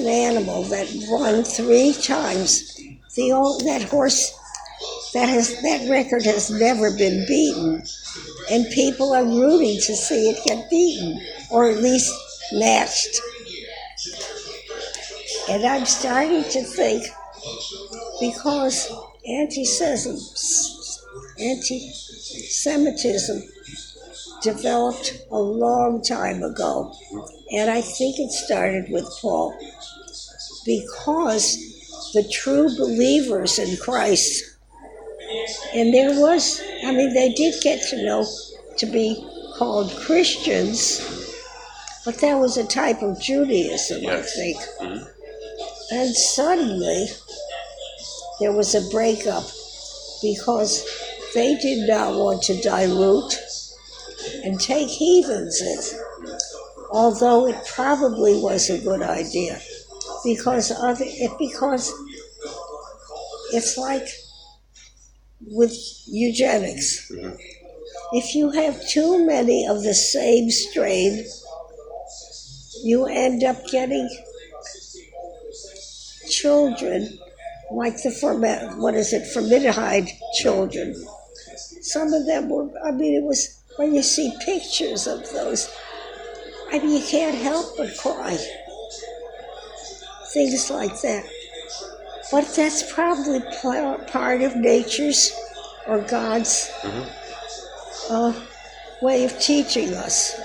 an animal that won 3 times. That horse, that record has never been beaten. And people are rooting to see it get beaten, or at least matched. And I'm starting to think, because anti-Semitism developed a long time ago, and I think it started with Paul, because the true believers in Christ, and they did get to be called Christians, but that was a type of Judaism, I think. Mm-hmm. And suddenly, there was a breakup because they did not want to dilute and take heathens in, although it probably was a good idea, because it's like with eugenics. Mm-hmm. If you have too many of the same strain, you end up getting children like the formaldehyde children. Some of them were, it was, when you see pictures of those, you can't help but cry. Things like that. But that's probably part of nature's or God's way of teaching us.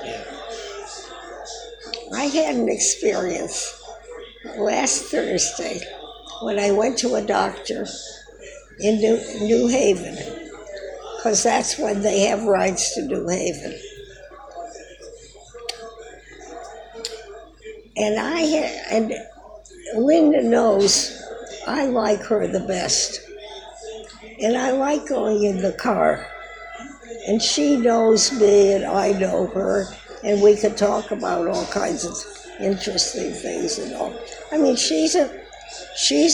I had an experience last Thursday when I went to a doctor in New Haven, because that's when they have rights to New Haven. And Linda knows I like her the best. And I like going in the car. And she knows me and I know her, and we could talk about all kinds of interesting things and all. She's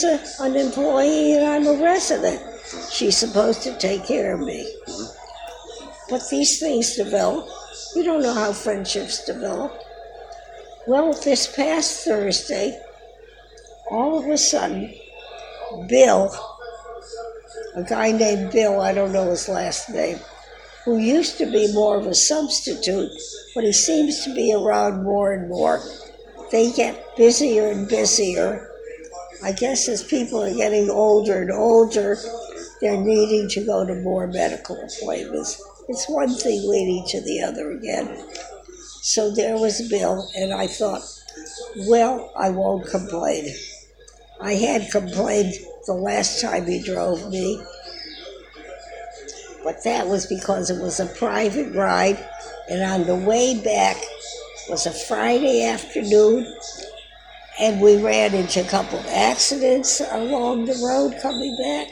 an employee and I'm a resident. She's supposed to take care of me. But these things develop. You don't know how friendships develop. Well, this past Thursday, all of a sudden, Bill, a guy named Bill, I don't know his last name, who used to be more of a substitute, but he seems to be around more and more. They get busier and busier. I guess as people are getting older and older, they're needing to go to more medical appointments. It's one thing leading to the other again. So there was Bill, and I thought, well, I won't complain. I had complained the last time he drove me, but that was because it was a private ride, and on the way back was a Friday afternoon, and we ran into a couple of accidents along the road coming back.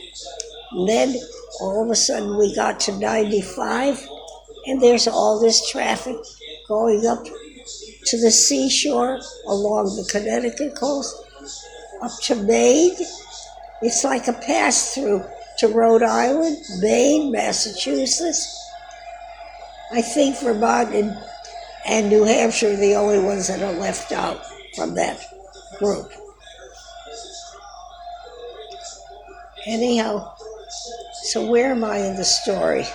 And then all of a sudden we got to 95, and there's all this traffic going up to the seashore along the Connecticut coast, up to Maine. It's like a pass-through to Rhode Island, Maine, Massachusetts. I think Vermont and New Hampshire are the only ones that are left out from that group. Anyhow, so where am I in the story?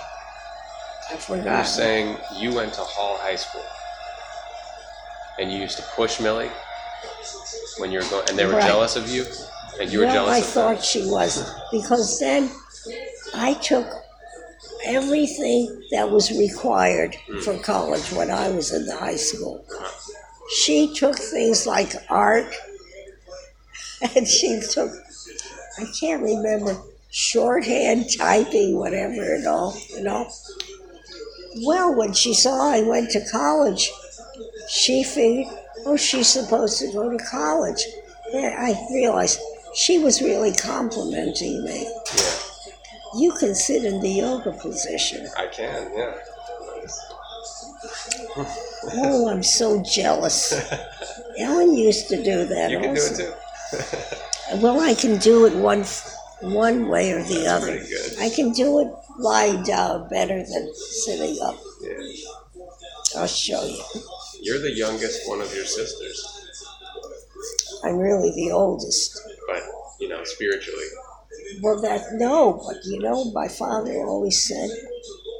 I forgot. You're saying you went to Hall High School and you used to push Millie when you were going, and they were jealous of you, and you were jealous of them? I thought she wasn't, because then I took everything that was required for college when I was in the high school. She took things like art, and she took, I can't remember, shorthand, typing, whatever and all, Well, when she saw I went to college, she figured, she's supposed to go to college. Yeah, I realized she was really complimenting me. Yeah. You can sit in the yoga position. I can, yeah. Oh, I'm so jealous. Ellen used to do that you also. You can do it too. Well, I can do it one way or the other. Pretty good. I can do it lying down better than sitting up. Yeah. I'll show you. You're the youngest one of your sisters. I'm really the oldest. But, spiritually. Well, but my father always said,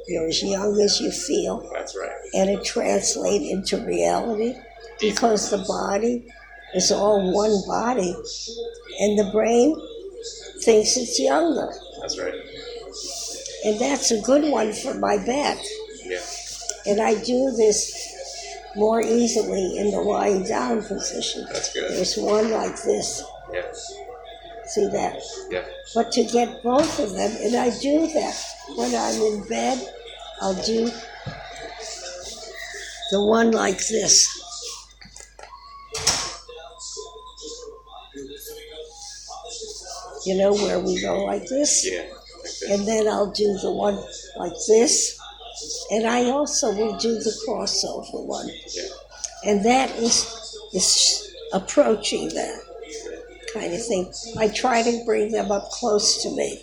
you're as young as you feel. That's right. And it translates into reality because the body is all one body and the brain thinks it's younger. That's right. And that's a good one for my back. Yeah. And I do this more easily in the lying down position. That's good. There's one like this. Yeah. See that? Yeah. But to get both of them, and I do that when I'm in bed, I'll do the one like this. Where we go like this? Yeah. Like this. And then I'll do the one like this. And I also will do the crossover one. Yeah. And that is approaching that kind of thing. I try to bring them up close to me.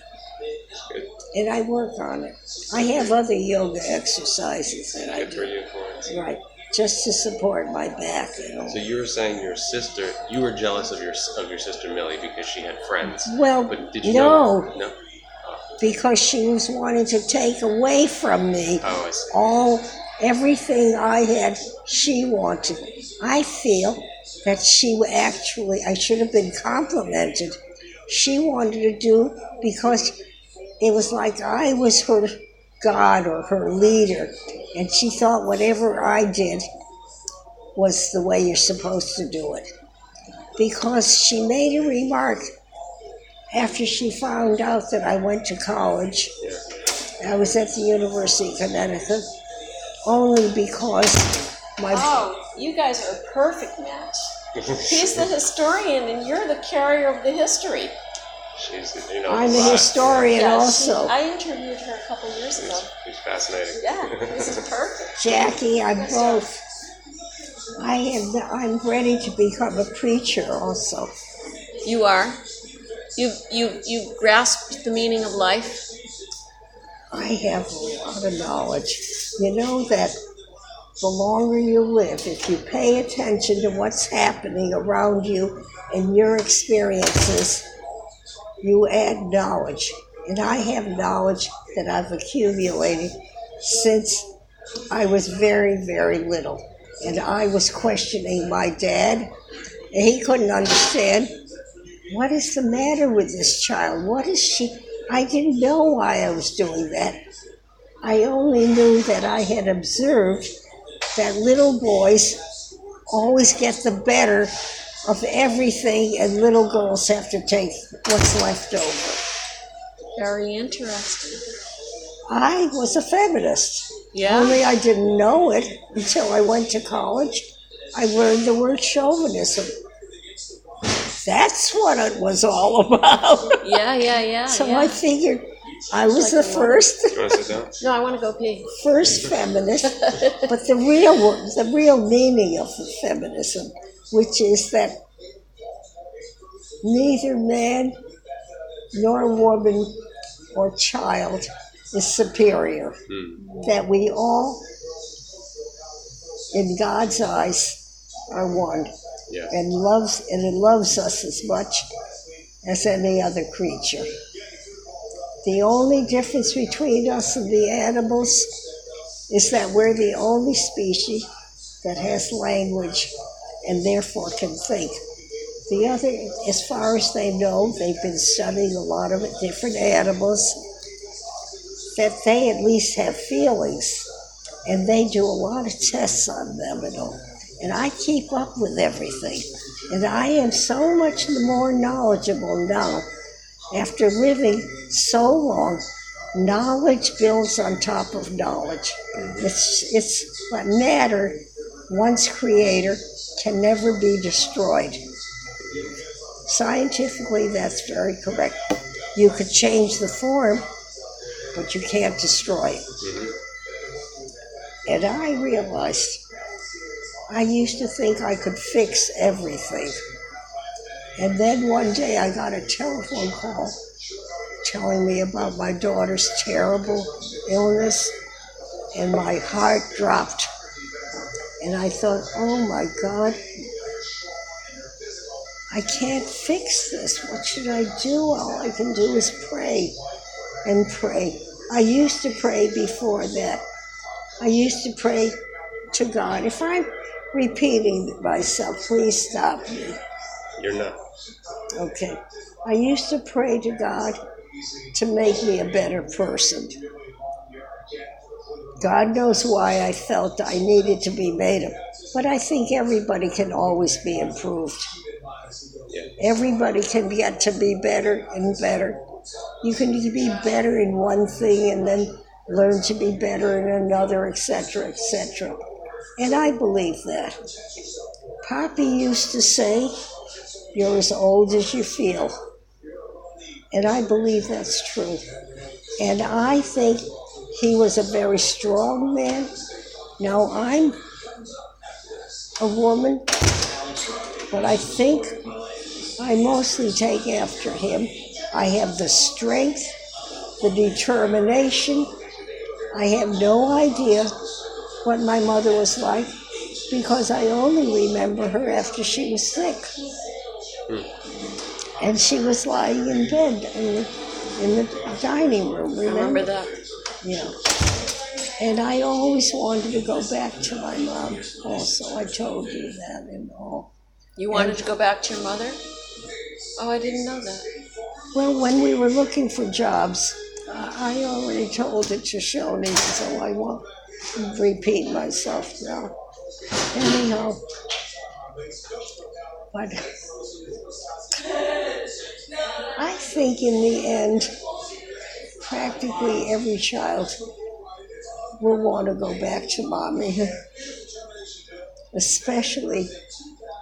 Good. And I work on it. I have other yoga exercises that I do. For you, Florence. Right. Just to support my back. So you were saying you were jealous of your sister Millie because she had friends. Well, but did you no. No? Because she was wanting to take away from me I see. Everything I had, she wanted. I feel that I should have been complimented. She wanted to do because it was like I was her God or her leader, and she thought whatever I did was the way you're supposed to do it. Because she made a remark after she found out that I went to college. Yeah. I was at the University of Connecticut only because you guys are a perfect match. He's the historian and you're the carrier of the history. I'm a historian also. I interviewed her a couple years ago. She's fascinating. Yeah, this is perfect. Jackie, I'm both. I'm ready to become a preacher also. You are? You grasped the meaning of life? I have a lot of knowledge. You know that the longer you live, if you pay attention to what's happening around you and your experiences, you add knowledge. And I have knowledge that I've accumulated since I was very, very little. And I was questioning my dad, and he couldn't understand. What is the matter with this child? What is she? I didn't know why I was doing that. I only knew that I had observed that little boys always get the better of everything, and little girls have to take what's left over. Very interesting. I was a feminist. Yeah? Only I didn't know it until I went to college. I learned the word chauvinism. That's what it was all about. Yeah. So I figured I was the first. You want to sit down? No, I want to go pee. First feminist, but the real meaning of the feminism, which is that neither man nor woman or child is superior. That we all, in God's eyes, are one. Yeah. And it loves us as much as any other creature. The only difference between us and the animals is that we're the only species that has language and therefore can think. The other, as far as they know, they've been studying a lot of different animals, that they at least have feelings, and they do a lot of tests on them and all. And I keep up with everything. And I am so much more knowledgeable now. After living so long, knowledge builds on top of knowledge. It's what matter, once creator, can never be destroyed. Scientifically, that's very correct. You could change the form, but you can't destroy it. And I realized I used to think I could fix everything. And then one day I got a telephone call telling me about my daughter's terrible illness, and my heart dropped. And I thought, oh my God, I can't fix this. What should I do? All I can do is pray and pray. I used to pray before that. I used to pray to God. If I'm repeating myself, please stop me. You're not. Okay. I used to pray to God to make me a better person. God knows why I felt I needed to be made up. But I think everybody can always be improved. Yeah. Everybody can get to be better and better. You can be better in one thing and then learn to be better in another, etc., etc. And I believe that. Poppy used to say, you're as old as you feel. And I believe that's true. And I think he was a very strong man. Now, I'm a woman, but I think I mostly take after him. I have the strength, the determination. I have no idea what my mother was like because I only remember her after she was sick. And she was lying in bed in the dining room, remember? I remember that. Yeah. And I always wanted to go back to my mom also. I told you that and all. You wanted to go back to your mother? Oh, I didn't know that. Well, when we were looking for jobs, I already told it to Shoni, so I won't repeat myself now. Anyhow, but I think in the end, practically every child will want to go back to mommy, especially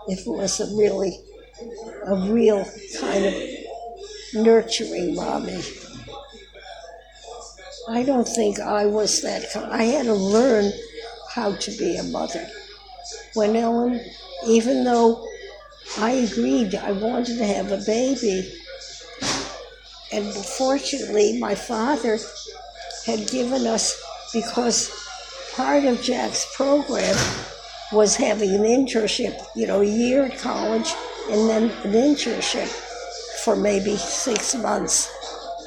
if it was a real kind of nurturing mommy. I don't think I was that kind. I had to learn how to be a mother. When Ellen, even though I agreed I wanted to have a baby, and fortunately my father had given us, because part of Jack's program was having an internship, a year at college, and then an internship for maybe 6 months.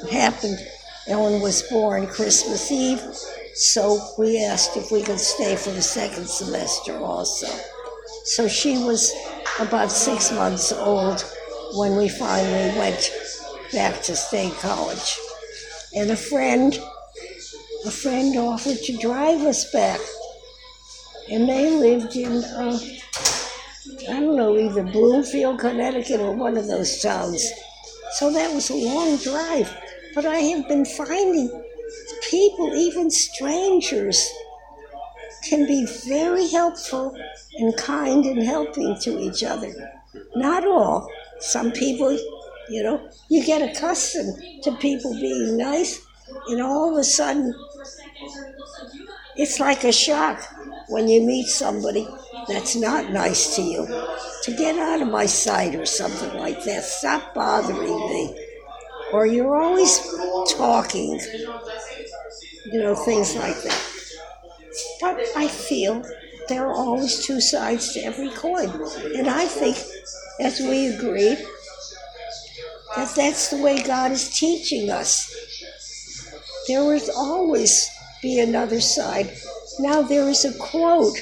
It happened, Ellen was born Christmas Eve, so we asked if we could stay for the second semester also. So she was about 6 months old when we finally went back to State College. And a friend offered to drive us back. And they lived in, either Bloomfield, Connecticut, or one of those towns. So that was a long drive. But I have been finding people, even strangers, can be very helpful and kind and helping to each other. Not all. Some people, you get accustomed to people being nice, and all of a sudden, it's like a shock when you meet somebody that's not nice to you. To get out of my sight or something like that. Stop bothering me. Or you're always talking, things like that. But I feel there are always two sides to every coin. And I think, as we agreed, that that's the way God is teaching us. There will always be another side. Now there is a quote.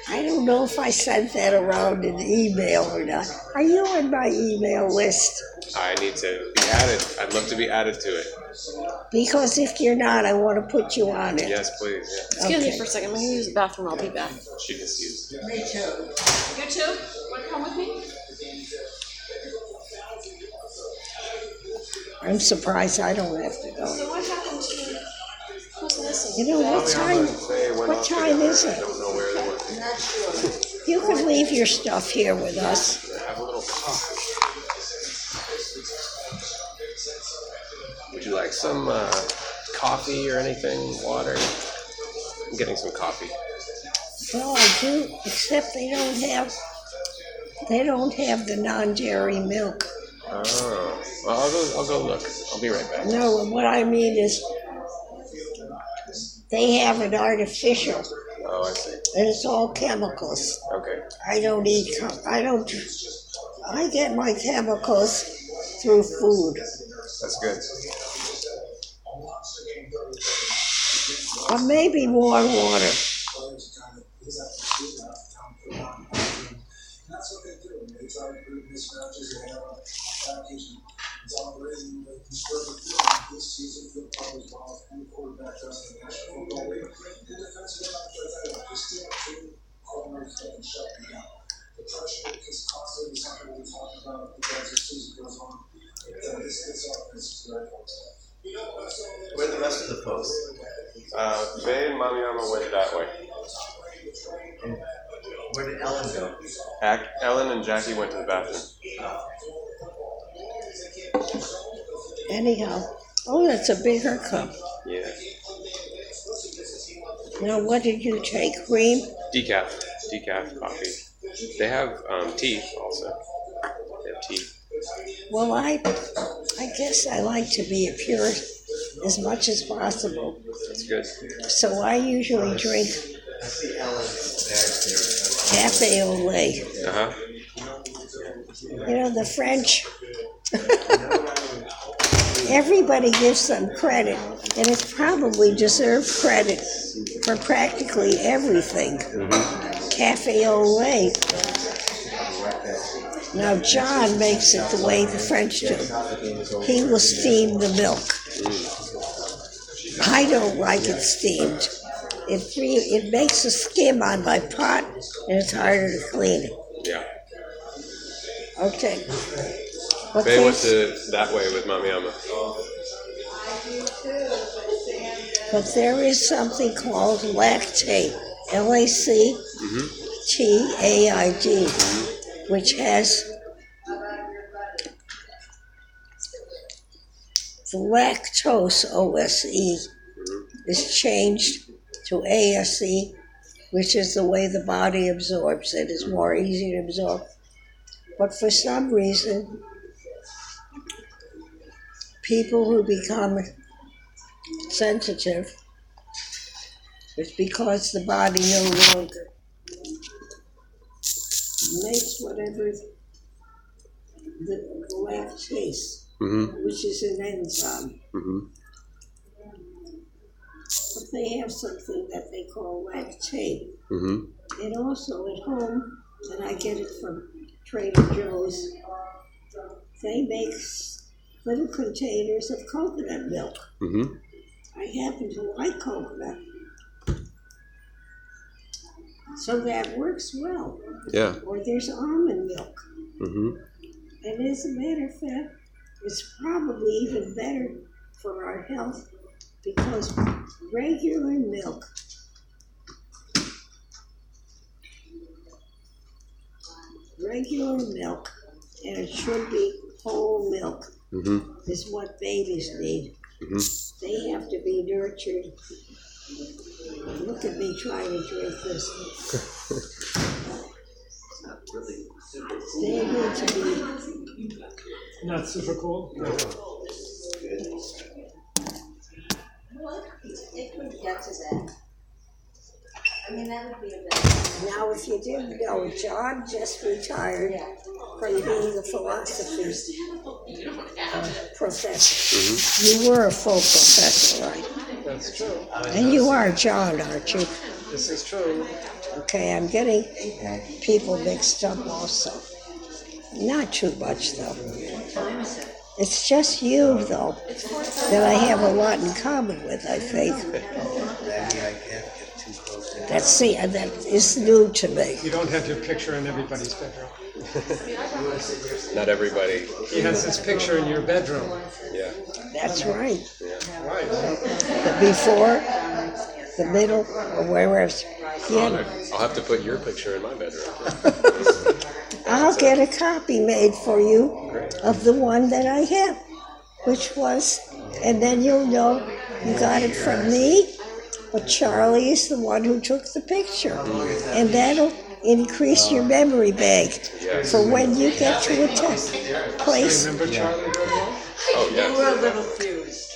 I don't know if I sent that around in email or not. Are you on my email list? I need to be added. I'd love to be added to it. Because if you're not, I want to put you on it. Yes, please. Yeah. Excuse me for a second. I'm going to use the bathroom. I'll be back. She just used it. Me too. You too? Want to come with me? I'm surprised I don't have to go. So what happened to who's missing? What time is it? I don't know where they went. You can leave your stuff here with us. Have a little coffee. Would you like some coffee or anything? Water? I'm getting some coffee. Well, I do, except they don't have the non-dairy milk. Oh, well, I'll go look. I'll be right back. No, what I mean is they have an artificial. Oh, I see. And it's all chemicals. Okay. I don't eat, I get my chemicals through food. That's good. Or maybe more water. Where are the rest of the folks? Faye and Mamiama went that way. And where did Ellen go? Ellen and Jackie went to the bathroom. Anyhow, oh, that's a bigger cup. Yeah. Now, what did you take? Cream? Decaf coffee. They have tea also. They have tea. Well, I guess I like to be pure as much as possible. That's good. So I usually drink I see Ellen there. cafe au lait. Uh-huh. You know, the French, everybody gives them credit, and it's probably deserved credit for practically everything. Mm-hmm. Cafe au lait. Now, John makes it the way the French do. He will steam the milk. I don't like it steamed. It makes a skim on my pot, and it's harder to clean it. Yeah. Okay. But Faye went that way with Mamiama. there is something called lactate, LACTAID, which has the lactose OSE is changed to ASE, which is the way the body absorbs it. It's more easy to absorb. But for some reason, people who become sensitive, it's because the body no longer makes whatever the lactase, which is an enzyme. Mm-hmm. But they have something that they call lactate. Mm-hmm. And also at home, and I get it from Trader Joe's, they make little containers of coconut milk. Mm-hmm. I happen to like coconut. So that works well. Yeah. Or there's almond milk. Mm-hmm. And as a matter of fact, it's probably even better for our health because regular milk and it should be whole milk, is what babies need. Mm-hmm. They have to be nurtured. Look at me trying to drink this. They need to be Not super cool. It could get to that. I mean, that would be a bit. Now, if you didn't know, John just retired from being a philosophy professor. You were a full professor, right? That's true. And you are John, aren't you? This is true. Okay, I'm getting people mixed up also. Not too much, though. It's just you, though, that I have a lot in common with, I think. That is new to me. You don't have your picture in everybody's bedroom. Not everybody. He has his picture in your bedroom. Yeah. That's right. Right. The before, the middle, or wherever. Yeah. I'll have to put your picture in my bedroom. I'll get a copy made for you of the one that I have, which was, and then you'll know you got it from me, but Charlie is the one who took the picture. And that'll increase your memory bank for when you get to a test place. Remember Charlie? Oh, yeah. You were a little fused.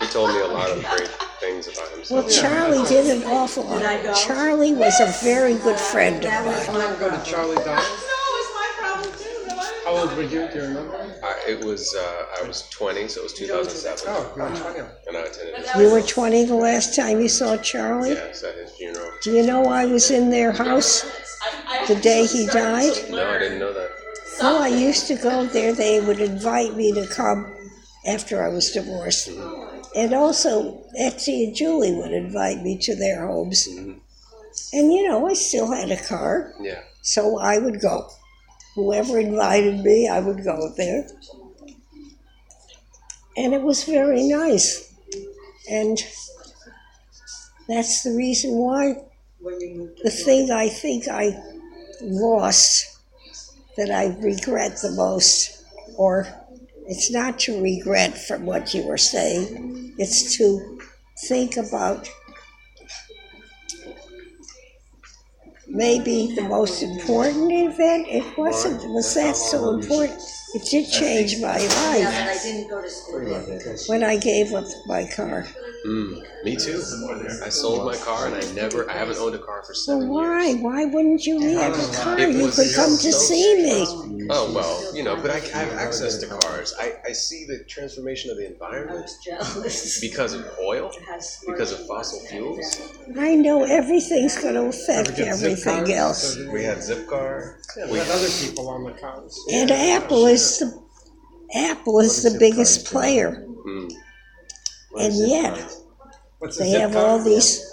He told me a lot of great things about himself. Well, Charlie did an awful lot. Charlie was a very good friend of How mine. long ago did Charlie die? How old were you? Do you remember? I was 20, so it was 2007. Oh, you were 20. And I attended his You were 20 the last time you saw Charlie? Yes, at his funeral. Do you know I was in their house the day he died? No, I didn't know that. Well, I used to go there. They would invite me to come after I was divorced. And also, Etsy and Julie would invite me to their homes. And, I still had a car, Yeah. so I would go. Whoever invited me, I would go there. And it was very nice. And that's the reason why the thing I think I lost that I regret the most, or it's not to regret from what you were saying, it's to think about maybe the most important event. It was that so important? It did change my life when I gave up my car. Me too. I sold my car, and I haven't owned a car for 7 Well, years. why wouldn't you have a car? It You was could come to so see me. Oh, well, but I have access to cars. I see the transformation of the environment because of oil, because of fossil fuels. I know everything's going to affect Ever get zip everything cars? else. We had Zipcar. We had other people on the cars. And Apple is the biggest player. And yet, What's a they zip have car? all these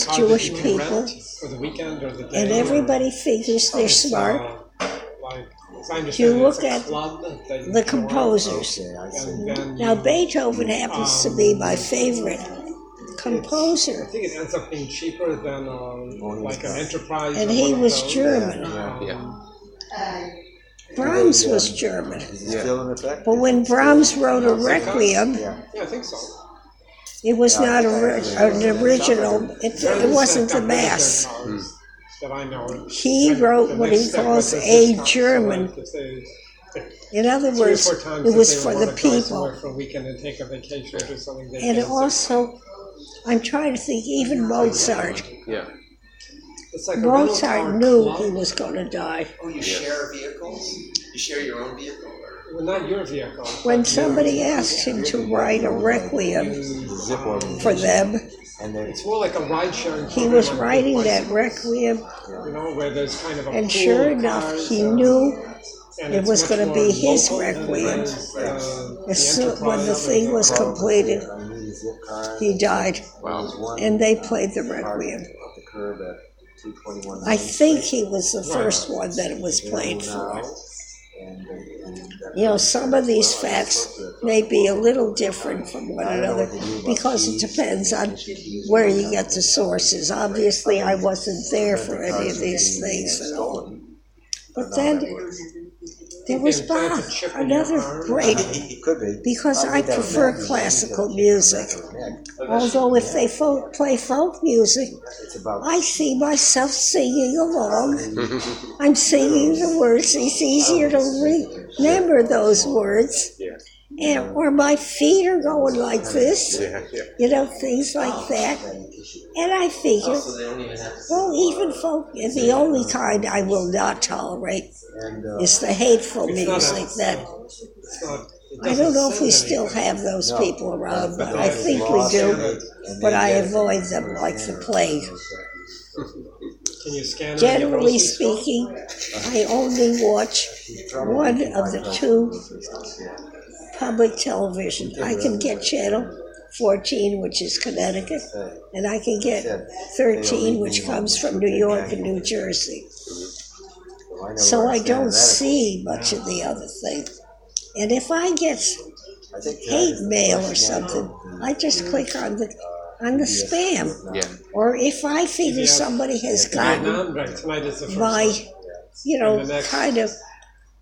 A car Jewish that you can people, rent for the weekend or the day. and everybody figures they're It's, smart. Like, as I understand You it, it's look a at club that you The go on, composers. and then Now, you- Beethoven happens to be my favorite I composer, think it ends up being cheaper than like an enterprise. and or he one of was those. German. Brahms was German. Is it still in effect? But when Brahms wrote a Requiem, Yeah. Yeah, I think so. it was not an original. It wasn't the Mass. That I know. He wrote what he calls a German. In other words, it was for the people. For a weekend and take a vacation or something. And also, I'm trying to think, even Mozart. Yeah. It's like a rental Mozart car knew club. he was going to die. Oh, you share vehicles? You share your own vehicle? Well, not your vehicle. When somebody asked him to write a Requiem Zip one. for them, And then It's more like a ride sharing. he was writing that Requiem, Where there's kind of a and pool sure of enough, cars, he knew and it it's was much gonna more be his local than Requiem. it is, as the soon, when the Enterprise thing and was completed, I knew the zip car. he died, Wow. and they played the Parked Requiem. at the curb at 221. I think he was the first one that it was played for. Some of these facts may be a little different from one another because it depends on where you get the sources. Obviously, I wasn't there for any of these things at all. But then there was Bach, another great, Could be. because I prefer classical music. Although if they play folk music, It's about I see myself singing along. I'm singing the words. It's easier to remember those words. Yeah. Or my feet are going like this. Yeah. Things like that. And I figure, So they don't even have to. well, even folk, the only kind I will not tolerate is the hateful music that, I don't know if we still have those people around, but I think we do. But I avoid them like the plague. Can you scan it in your Generally grocery store? speaking, I only watch one of the two public television. I can get channel 14, which is Connecticut, and I can get 13, which comes from New York and New Jersey. So I don't see much of the other thing. And if I get hate mail or something, I just click on the spam. Yeah. Or if I figure somebody has gotten Vietnam, right, tonight is the first my, one. kind of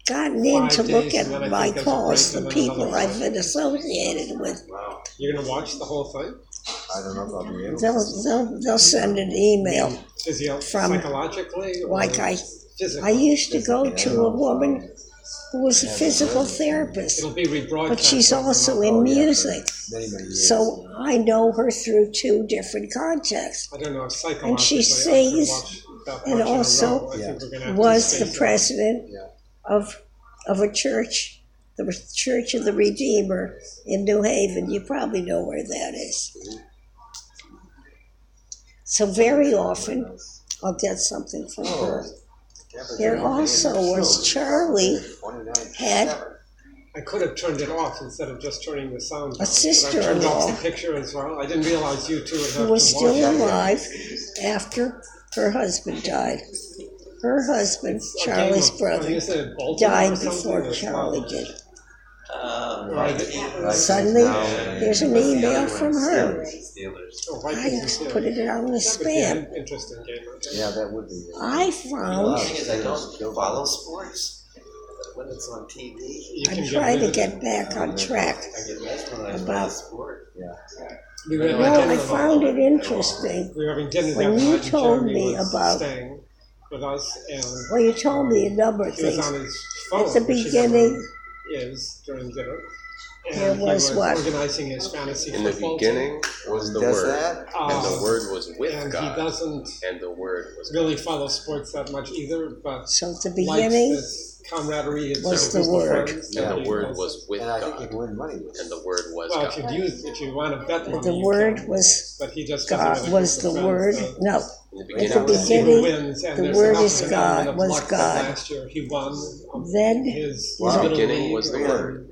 gotten in to 5 look days, at and then I my think there's a calls, break the and then people another I've been associated with. Wow. You're going to watch the whole thing? I don't know if I'll be able to. They'll send an email. From- Psychologically? Or Like I physically? used to go to a woman who was a physical therapist, It'll be rebroadcast. but she's also in music. Many years. So I know her through two different contexts. I don't know if psychologically And she I sings, could watch and in a row. also I think we're gonna have to was the space out. president Yeah. of a church, the Church of the Redeemer in New Haven. You probably know where that is. So very often, I'll get something from her. There also was Charlie 29. had I could have turned it off instead of just turning the sound down. sister-in-law. But I turned off the picture as well. I didn't realize you two would have who was to still watch it. alive after her husband died. Her husband, Charlie's brother, died before Charlie did. Suddenly, there's an email from her. I put it on the spam. Interesting game. Yeah, that would be. I found, I don't follow sports when it's on TV. I'm trying to get back on track I get mesmerized by the about, sport. well, I found it interesting. We were having dinner When that you night, and told Jeremy me was about- staying with us, and Well, you told me a number of he was things. on his phone. At the which he beginning, never is during dinner. There And he was what? organizing his fantasy In the football beginning was the Does word, that? and the word was with and God, he doesn't and the word was really follow sports that much either, but so at the likes beginning, this camaraderie. It's was just the with word. friends and that the he word has. was with And I think you God, can win money with and the word was Well, God. if you want to bet money, the you word can. was But he just God, doesn't was have the a word, friends, no. In the At the beginning, see who beginning, wins, and the there's word enough is of an God, element of was luck that God. Last year he won. Then, His Wow. little beginning league, was the and- word.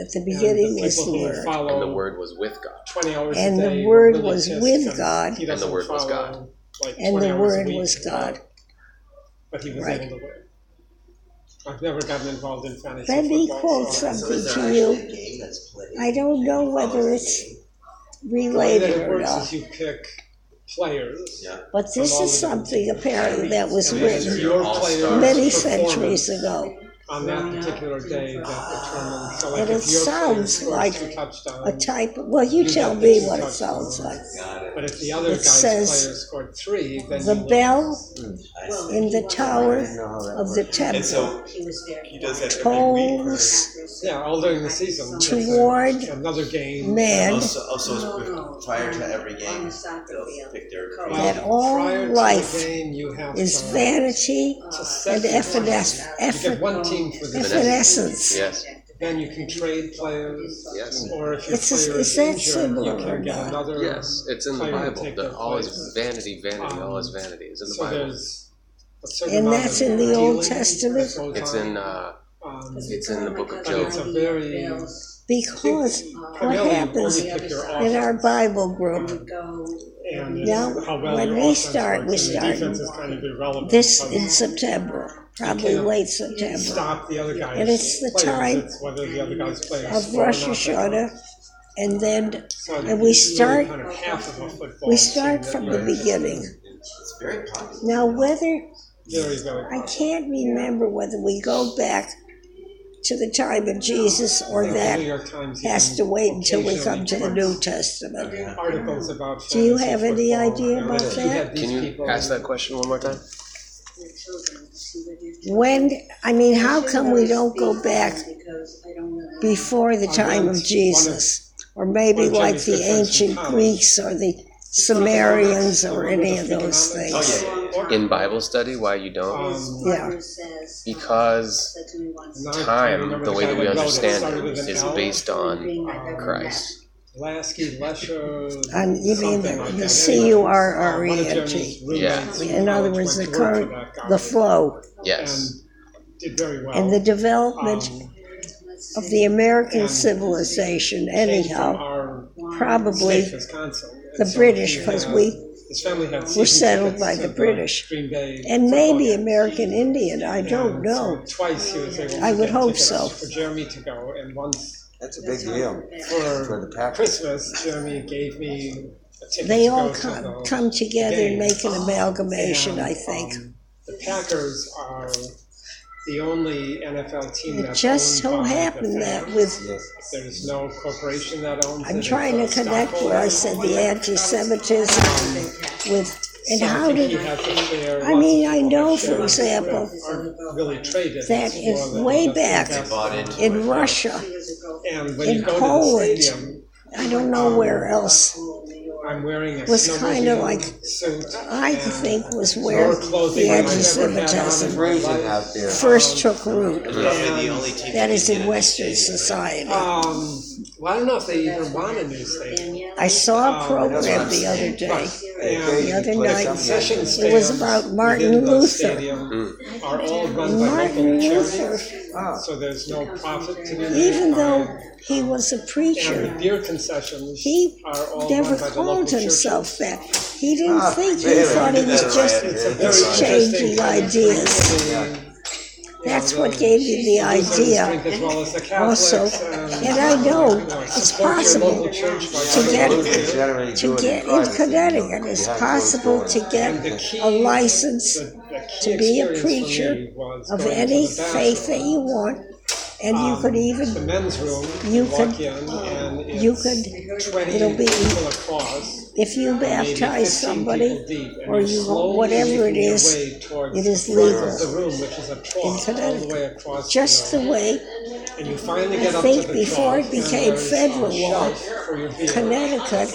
at the and beginning was people the who word. follow and the word was with God. 20 hours And a the day word really was pissed with because God. he And the doesn't word was follow, God. like, And 20 the hours a word week, was God. But he was Right. able to win. I've never gotten involved in fantasy Let me football. quote so- something Is there to actually you. a game that's played? I don't know whether it's The way that related it or works not, is you pick players. Yeah. but this is something apparently that was And these are written your players' many performance centuries ago. on that particular day that determines. So like And if it your player sounds scores like 2 touchdowns, A type, well, you You tell get me the what it 2 sounds touchdowns. like. Got it. But if the other It guy's says, player scored 3, then The you bell I see. in the tower I didn't know how that of the worked. And temple so he does that every week. tolls Yeah, all during the season. toward Another game. man Also, prior to every game, they'll pick their Well, that all prior to the life game, you have is to vanity set and your team. You get one team for the evanescence. Yes, Then you can trade players. yes, Or if your It's just- player is is that injured, similar you or can get not? another. yes. It's in the player to Bible. take That their all is place. vanity, vanity. All is vanity. It's in the So Bible. there's a certain And amount that's of in the Old dealing Testament? that goes It's on. in the book of But Job. it's a very Because what primarily happens only pick your in our offense. Bible group, And Now, it's how well when your we offense start, works, we and start the defense is kind of irrelevant. this because in September, probably can't late September, stop the other guy's And it's the players, time it's whether the other guy's players of score or Rosh not. Hashanah, and then So and we it's really start kind of half of a football we start team from that the you're beginning. It's very popular. Now, whether very, very I can't remember whether we go back to the time of Jesus or The New that York Times has even to wait until we come to the occasionally New Testament. puts articles about Do you fantasy have any football, idea and about you that? had these Can you people- ask that question one more time? When, how come we don't go back before the time of Jesus? Or maybe like the ancient Greeks or the Sumerians or any of those things. Oh, In Bible study, why you don't? Yeah. Because Now I time, remember the way guy that we wrote it, understand started it, with an is L. based on Christ. Lasky, Lesher, And you mean something the like that. C-U-R-R-E-N-T. Yeah. In other words, the current, the flow, Yes. Did very well. and the development of the American and civilization, came from anyhow, our probably state, Wisconsin. And the so British, he because had- we his family had were season settled tickets by to the British. Green Bay And football maybe games. American Indian, I don't And know. So twice he was able to I would get hope tickets so. for Jeremy to go, and once That's a big deal for for the Packers. Christmas, Jeremy gave me a ticket They to all go to the come together and game. make an amalgamation, And, I think. The Packers are the only NFL team It that's just owned so by the happened that fans. with, Yes. There's no corporation that owns it. I'm It's trying a to connect where I said the anti-Semitism and So how think did, he had to clear I lots mean, of I people know, that for shared example, aren't really traded. that It's more in than way just back investment. Bought into in it. Russia, And when in you go Poland, to the stadium, I don't know where else, I'm wearing a was kind of snowmobile like, suit. I and think was where more the clothing than I've ever had on anti-Semitism in my Freezing life. out there. first took root. Probably the only team That is can in get Western a stadium. society. Well, I don't know if they even want a new stadium. I saw a program that's the other day. And The other Play night, some concession game. it was stands about Martin within the Luther. stadium are all run by Martin local Luther, charities, Ah, so there's no profit to be made. even though by- he was a and the preacher, beer concessions he are all never run by the local called churches. himself that. He didn't Ah, think, he really? thought he Did was that just right. It's a very exchanging interesting kind of ideas. drink. That's what gave me the idea. Drink as well as the Also, Catholics, and I know it's support your local possible church by to buying get beer. generally to good get in privacy, Connecticut, it's behind possible closed to doors. And the get key- a license the to key be a experience for preacher me was of going to any the faith that bathroom. you want, and you could The even, men's room, you walk could- in and it's you could, 20 it'll be, people across, if you maybe 15 baptize somebody, people deep, and or you're you, slowly whatever it making your is, way towards it is the front legal of the room, which is a trough all the Connecticut. way across. Just the way and you finally I get up think to the before it trough, and became there's federal a law, shelf for your beer. Connecticut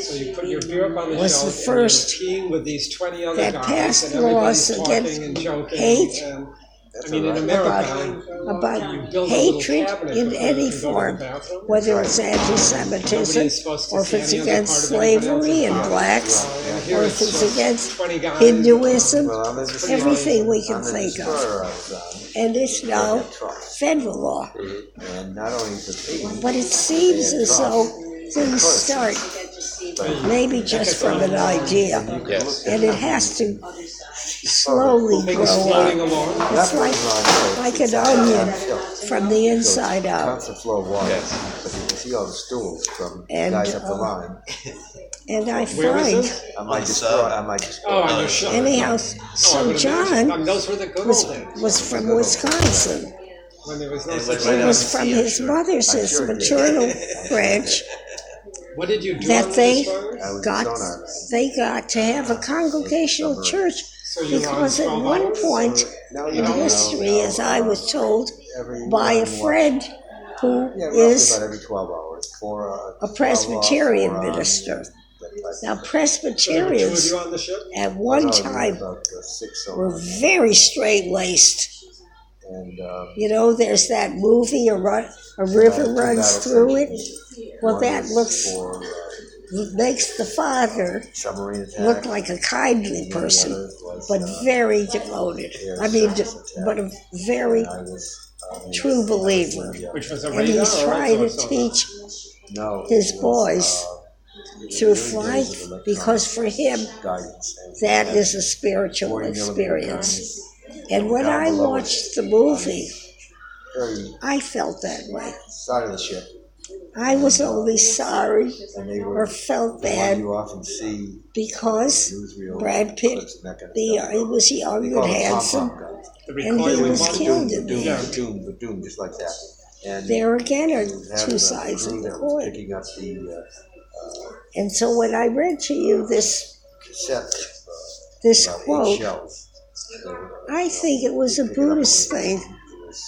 So you put your beer up on the was shelf, the and you're first peeing with these 20 other that guys, passed and everybody's laws talking against and joking. hate. And, I mean, in about, America, you about build a little hatred cabinet in before any you can go to the form, bathroom. whether it's Nobody anti-Semitism, is supposed to or if see it's any other against part of anybody slavery else's and house. blacks, And here or it's if it's just against 20 guys. Hinduism, Well, on the destroyer- everything we can on the think of. destroyer I was on, And it's now federal law. and not only for me, But it seems as though things start maybe just from an idea, Yes. and it has to slowly Things grow floating up. along. It's like an onion from the inside out. constant flow of water. Yes. But you can see all the stools from And, guys up the line. And I Where is find, this? I might the destroy. sub. I might destroy. Oh, on your shelf. anyhow, I so would imagine. John Those were the good was, old days. was from Wisconsin. When there was no It such was It right thing. out was of from the sea, I'm his sure. mother's I'm sure it did. maternal branch What did you do that on the they destroyers? I was got, sonar. they got to have a congregational church, So you were on because at 12 one hours? point No, in no, history, no, as I was told every by a 1 friend who Yeah, roughly is about every 12 hours. a Presbyterian 12 off, 4 on, minister. that type Now, So there were 2 of Presbyterians you on the ship? at one No, time about 6 were sonars. very straight-laced. And You know, there's that movie, a river two runs battle through it. stations. Well, One that is looks, for, makes the father submarine attack. look like a kindly And the person, other was, but very devoted. I mean, but a very I was, true believer. Which was a And radar he's or trying to sonar? teach no, his it was, boys through early flight, days of electronic because for him, guidance. And that we is had a spiritual 40 millimeter experience. guns, And when down I below watched the movie, very I felt that way. side of the ship, I was only sorry and they or were felt the one bad you often see because newsreel Brad Pitt, clips and that kind of stuff. he was young They and call them handsome. pom-pom guns. The And he recoiling was button? killed in the Yeah. end. Boom, just like that. And There again are you have two the sides crew of the that was coin. picking up the And so when I read to you this cassette, this about 8 quote, shells. They were, I think it was a pick it up Buddhist and thing. it was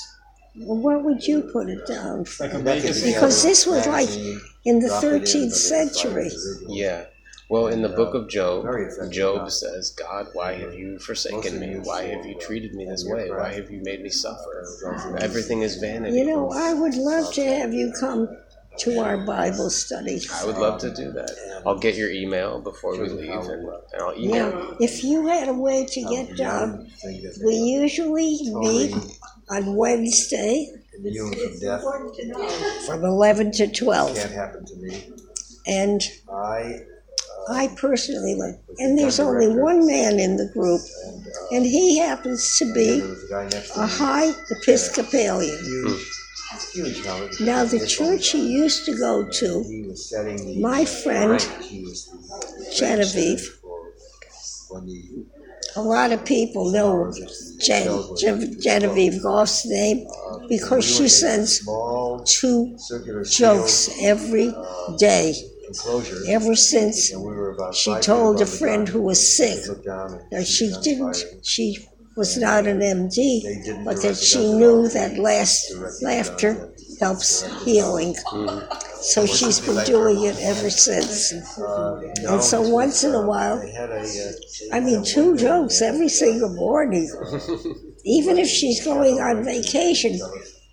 Well, what would you put it down Like for? a connected magazine. Because together, this was like magazine, in the drop it in, 13th but it was century. like original. Yeah. Well, in the book of Job, Very effective Job job. says, God, why have you forsaken me? Why have you treated me this way? Why have you made me suffer? Everything is vanity. You know, I would love to have you come to our Bible study. I would love to do that. I'll get your email before we leave, and I'll email you. Now, if you had a way to get down, Young thing that we they usually meet on Wednesday immune from death from 11 to 12. can't happen to me. And I I personally like, and there's only one man in the group, and he happens to be there was a guy next to a me, high Episcopalian. huge knowledge. Now, the church he used to go to, He was setting the my friend he was the Genevieve, for when the a lot of people know Genevieve Goff's name because she sends small 2 circular jokes shield, every day enclosure. Ever since And we were about she 5 feet told a above the friend ground. who was sick Looked down and that see she guns didn't, firing. she was not an MD, They didn't but direct that the she guns at knew all. that Directed the laughter guns and helps directed the healing. Mm-hmm. So she's been doing it ever since. No, And so this once was, in a while, they had a, I mean, 2 jokes every single morning. Even if she's going on vacation,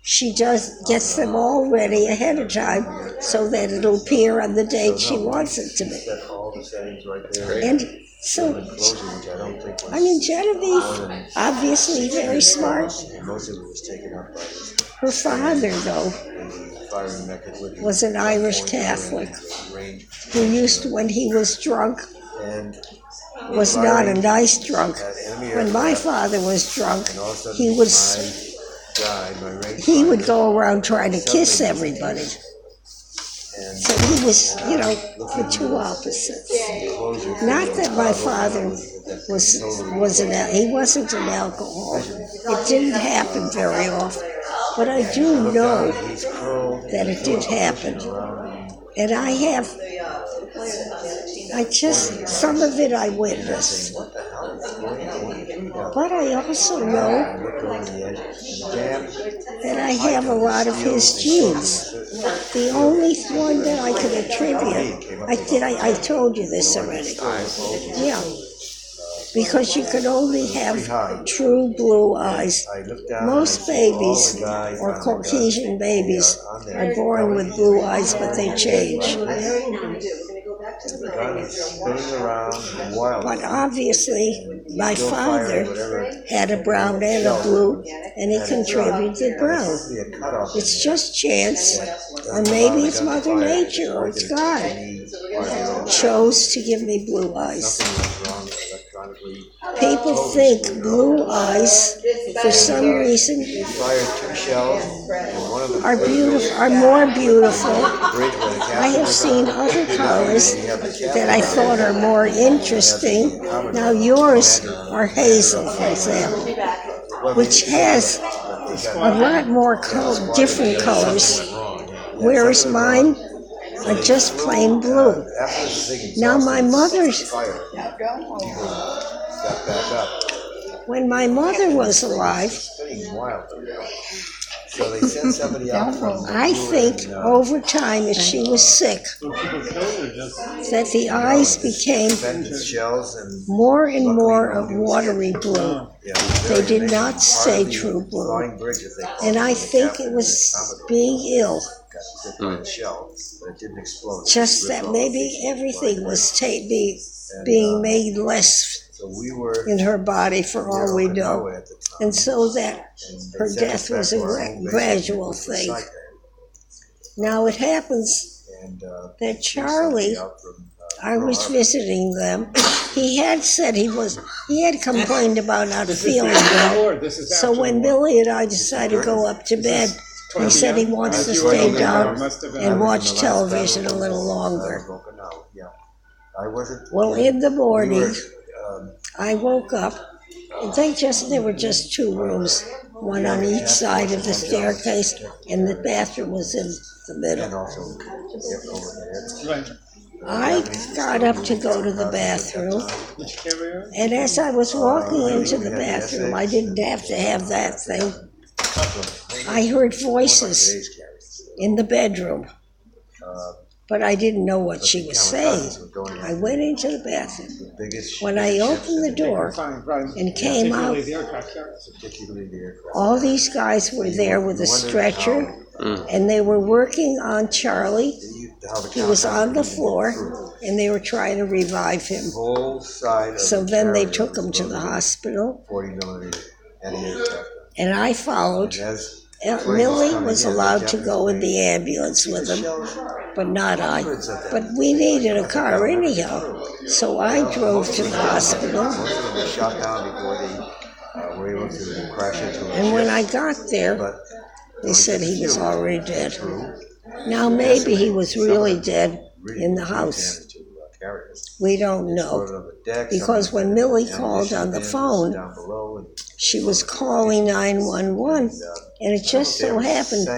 she just gets them all ready ahead of time so that it'll appear on the date she wants it to be. set all the settings right there. And so, Enclosure, which I don't think was. I mean, Genevieve, obviously very smart. And most of it was taken up by this Her father, though, firing mechanism. was an Irish Catholic who used, when he was drunk, And was not a nice drunk. at enemy When my aircraft, father was drunk, and all of a sudden he would my range he would finder, go around trying to kiss everybody. and So he was, the two opposites. enclosure Not that my father he wasn't an alcoholic. It didn't happen very often, but I do know he's curled that it did happen. around And some of it I witnessed. what the hell is going on? What are you doing down But I also know there? I looked over the edge, and that I have a lot of his genes. The only one that I could attribute, I told you this already. Yeah. Because you can only have true blue eyes. I looked down Most and I see all babiys, the guys or on the Caucasian babies, on there. are born with blue eyes, but they change. The gun is spinning around wildly. But obviously, my father had a brown and a blue, and he contributed brown. Be a cutoff. It's just chance, or maybe it's Mother Nature, or it's God, chose to give me blue eyes. Something went wrong electronically. People think blue eyes, for some reason, He fired 2 shells, and one of them are more beautiful. bridge where the I have seen other colors that I thought are more interesting. Now yours are hazel, for example, which has a lot more different colors, whereas mine are just plain blue. Now my mother's, got back up. when my mother was alive, Spinning wildly. So they sent somebody out from I think over time as she was sick, that the eyes became shells and more and more of watery blue. They did not stay true blue. flying bridges. And I think it was being ill, Got hit by the shell, but it didn't explode. just that maybe everything was being made less So we were in her body for all we know. at the time. And so that And they her sent death us back was to a our home base. gradual thing. Psych. Now it happens And that Charlie, out from, I was visiting them. He had said he had complained about not feeling well. Lord, this is So when Billy and I decided to go up to bed, he said he wants to stay down and watch television a little longer. broken out. Yeah. I wasn't. Well, in the morning, We were, I woke up. There were just 2 rooms, one on each side of the staircase, and the bathroom was in the and middle. also kept over there. Right. I got up to go to the bathroom, Which carrier? and as I was walking into the bathroom, I didn't have to have that thing. I heard voices in the bedroom, but I didn't know what she was saying. I went into the bathroom. When I opened the door Fine, right. and came out, Particularly the aircraft carriers. Particularly the aircraft. all these guys were there with a stretcher, and they were working on Charlie. He was on the floor, and they were trying to revive him. Whole side of So the then they carrier took him was to the loaded with hospital, 40mm anti-aircraft. and I followed. And as Millie was allowed to go in the ambulance with him, but not I. But we needed a car anyhow, so I drove to the hospital. most of them were shot down before they were able to crash into a And when ship. I got there, But they said he was already dead. Now maybe he was really dead in the house. We don't know. Because when Millie called on the phone, down below, and she was calling 911, and it just so happened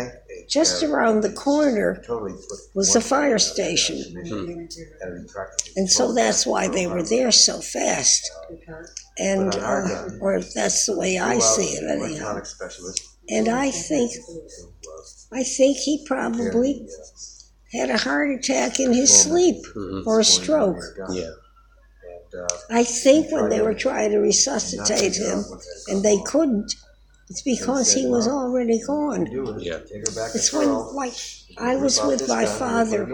just around the corner totally put was the fire station. had a retractable And so that's why they were there so fast. And, or that's the way I see it anyhow. electronic specialist. And I think he probably had a heart attack in his sleep or a stroke. Yeah. I think when they were trying to resuscitate him and they couldn't, it's because he was already gone. Yeah. It's when, like, I was with my father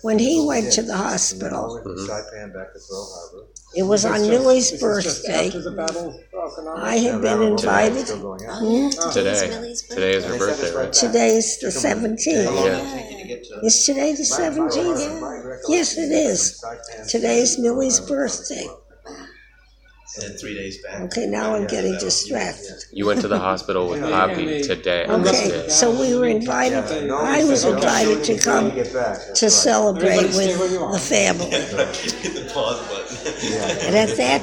when he went to the hospital. It was on Millie's birthday. After the battle broken out. I had been invited. Today is her birthday, right? Today is the 17th. Yeah. Is today the 17th? Yes, it is. Today is Millie's birthday. And then 3 days back. Okay, now I'm getting distracted. You went to the hospital with Poppy today. on this Okay, day. so we were invited, I was invited to come to celebrate with the family. Hit the pause button. And at that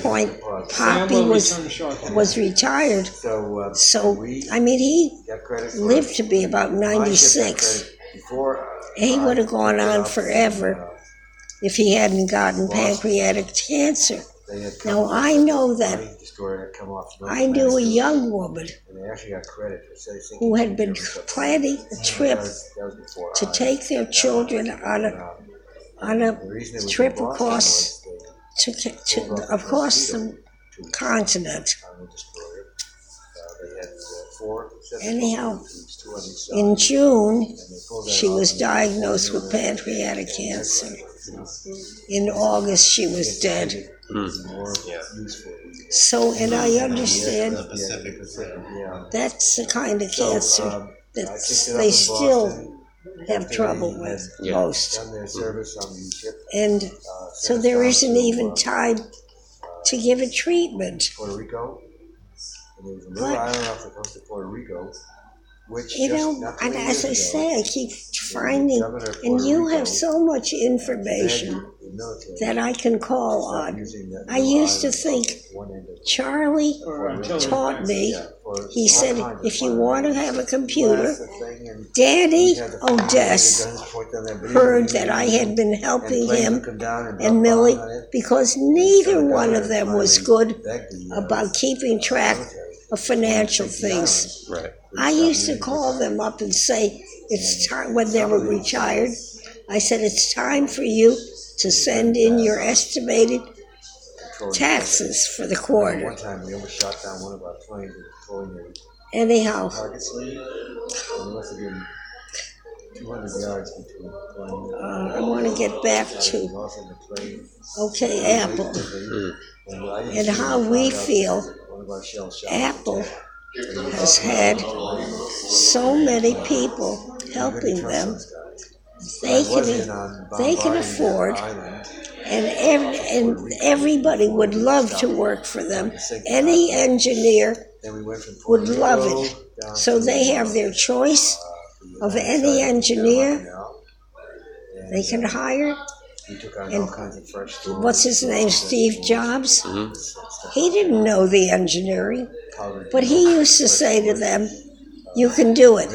point, Poppy was retired. So, I mean, he lived to be about 96. He would have gone on forever if he hadn't gotten pancreatic cancer. Now, I know that I knew a young woman who had been planning a trip to take their children on a trip across the continent. Anyhow, in June, she was diagnosed with pancreatic cancer. In August, she was dead. So, and I understand that's the kind of cancer that they still have trouble with most. And so there isn't even time to give it treatment. But, you know, and as I say, I keep finding, and you have so much information that I can call on. I used to think Charlie taught me, he said, if you want to have a computer, Danny Odess heard that I had been helping him and Millie because neither one of them was good about keeping track of financial things. Right. I used to call them up and say, it's time, when they were retired, I said, it's time for you to send in your estimated taxes for the quarter. One time we almost shot down one of our planes with pulling a Anyhow, target sleeve. And we must have been 200 yards between the plane. I want to get back to, okay, Apple, and how we feel. Apple has had so many people helping them. They can afford, and everybody would love to work for them. Any engineer would love it. So they have their choice of any engineer they can hire. And what's his name, Steve Jobs? He didn't know the engineering, but he used to say to them, you can do it.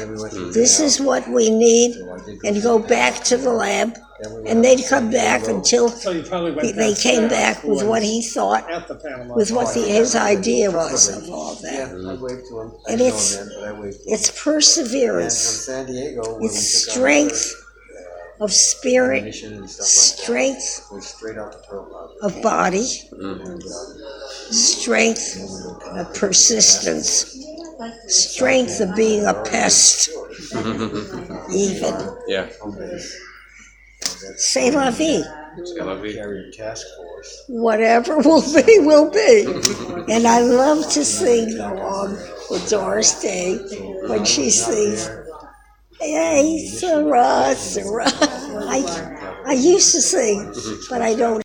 This is what we need, and go back to the lab. And they'd come back until they came back with what he thought, with what his idea was of all that. And it's perseverance, it's strength of spirit, strength of body, strength of persistence, strength of being a pest, even. Yeah. C'est la vie. C'est la vie. Whatever will be, will be. And I love to sing along with Doris Day when she sings, hey, Sarah, Sarah. I used to sing, but I don't